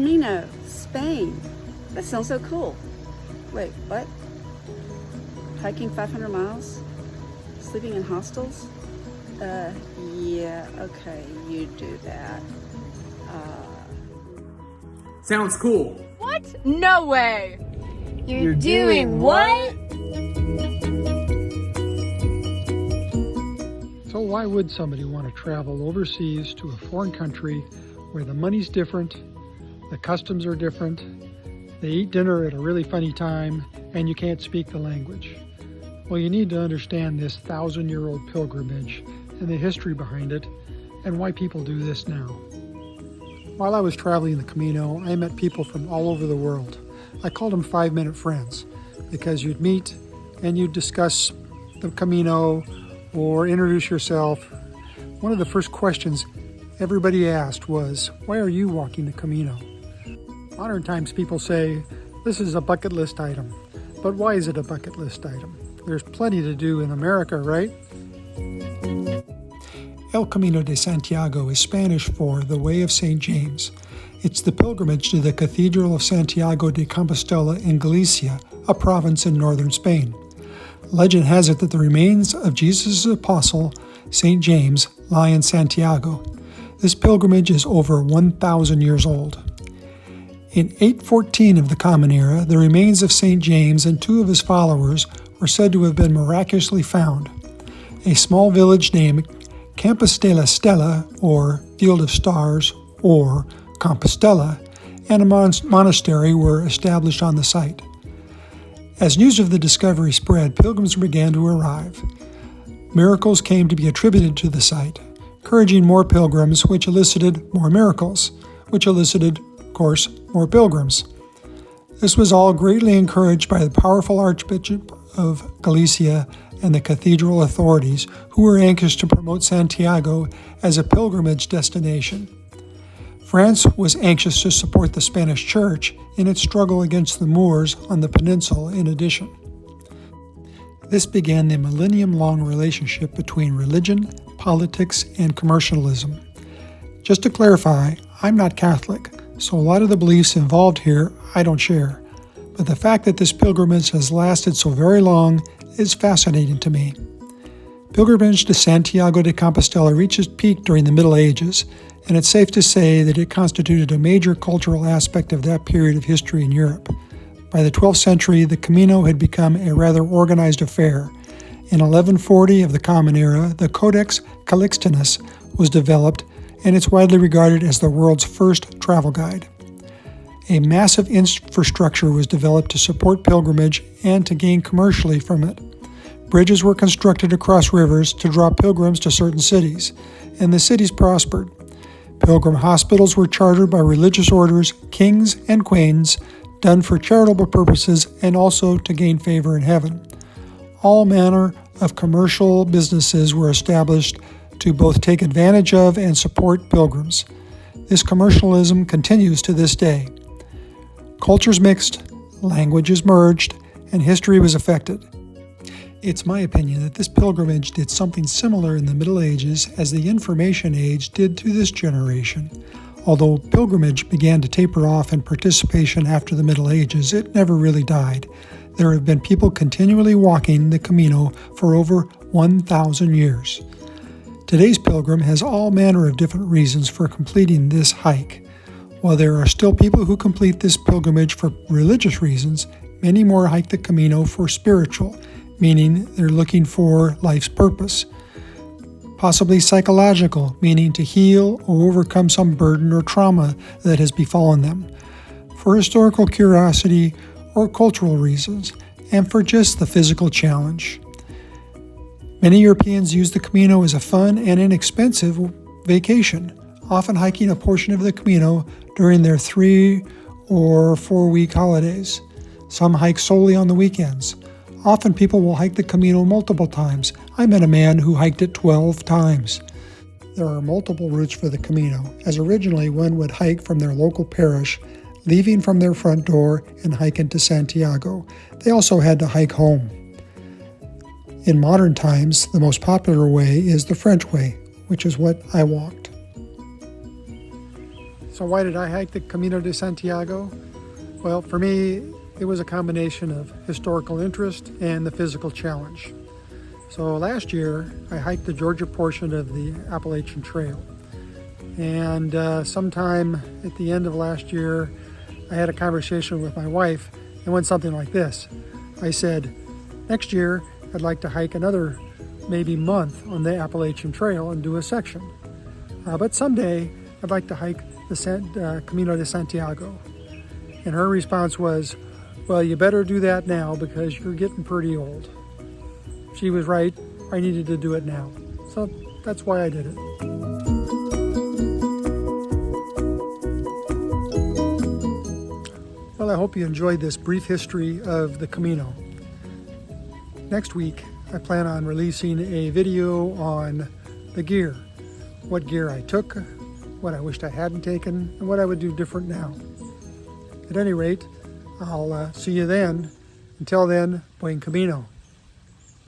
Camino, Spain. That sounds so cool. Wait, what? Hiking 500 miles? Sleeping in hostels? Yeah, okay, you do that. Sounds cool. What? No way! You're doing what? So why would somebody want to travel overseas to a foreign country where the money's different, the customs are different, they eat dinner at a really funny time, and you can't speak the language? Well, you need to understand this 1,000-year-old pilgrimage and the history behind it, and why people do this now. While I was traveling the Camino, I met people from all over the world. I called them 5-minute friends, because you'd meet and you'd discuss the Camino or introduce yourself. One of the first questions everybody asked was, why are you walking the Camino? Modern times people say, this is a bucket list item. But why is it a bucket list item? There's plenty to do in America, right? El Camino de Santiago is Spanish for the Way of St. James. It's the pilgrimage to the Cathedral of Santiago de Compostela in Galicia, a province in northern Spain. Legend has it that the remains of Jesus' apostle, St. James, lie in Santiago. This pilgrimage is over 1,000 years old. In 814 of the Common Era, the remains of St. James and 2 of his followers were said to have been miraculously found. A small village named Campus de la Stella, or Field of Stars, or Compostela, and a monastery were established on the site. As news of the discovery spread, pilgrims began to arrive. Miracles came to be attributed to the site, encouraging more pilgrims, which elicited more miracles, which elicited, of course, more pilgrims. This was all greatly encouraged by the powerful Archbishop of Galicia and the cathedral authorities, who were anxious to promote Santiago as a pilgrimage destination. France was anxious to support the Spanish Church in its struggle against the Moors on the peninsula in addition. This began the millennium-long relationship between religion, politics, and commercialism. Just to clarify, I'm not Catholic, so a lot of the beliefs involved here I don't share. But the fact that this pilgrimage has lasted so very long is fascinating to me. Pilgrimage to Santiago de Compostela reached its peak during the Middle Ages, and it's safe to say that it constituted a major cultural aspect of that period of history in Europe. By the 12th century, the Camino had become a rather organized affair. In 1140 of the Common Era, the Codex Calixtinus was developed, and it's widely regarded as the world's first travel guide. A massive infrastructure was developed to support pilgrimage and to gain commercially from it. Bridges were constructed across rivers to draw pilgrims to certain cities, and the cities prospered. Pilgrim hospitals were chartered by religious orders, kings and queens, done for charitable purposes and also to gain favor in heaven. All manner of commercial businesses were established to both take advantage of and support pilgrims. This commercialism continues to this day. Cultures mixed, languages merged, and history was affected. It's my opinion that this pilgrimage did something similar in the Middle Ages as the Information Age did to this generation. Although pilgrimage began to taper off in participation after the Middle Ages, it never really died. There have been people continually walking the Camino for over 1,000 years. Today's pilgrim has all manner of different reasons for completing this hike. While there are still people who complete this pilgrimage for religious reasons, many more hike the Camino for spiritual, meaning they're looking for life's purpose. Possibly psychological, meaning to heal or overcome some burden or trauma that has befallen them. For historical curiosity or cultural reasons, and for just the physical challenge. Many Europeans use the Camino as a fun and inexpensive vacation, often hiking a portion of the Camino during their 3 or 4 week holidays. Some hike solely on the weekends. Often people will hike the Camino multiple times. I met a man who hiked it 12 times. There are multiple routes for the Camino, as originally one would hike from their local parish, leaving from their front door and hike into Santiago. They also had to hike home. In modern times, the most popular way is the French way, which is what I walked. So So why did I hike the Camino de Santiago? Well, for me, it was a combination of historical interest and the physical challenge. So last year, I hiked the Georgia portion of the Appalachian Trail. And sometime at the end of last year, I had a conversation with my wife and went something like this. I said, next year, I'd like to hike another maybe month on the Appalachian Trail and do a section. But someday, I'd like to hike the Camino de Santiago. And her response was, well, you better do that now because you're getting pretty old. She was right. I needed to do it now. So that's why I did it. Well, I hope you enjoyed this brief history of the Camino. Next week, I plan on releasing a video on the gear. What gear I took, what I wished I hadn't taken, and what I would do different now. At any rate, I'll see you then. Until then, buen camino.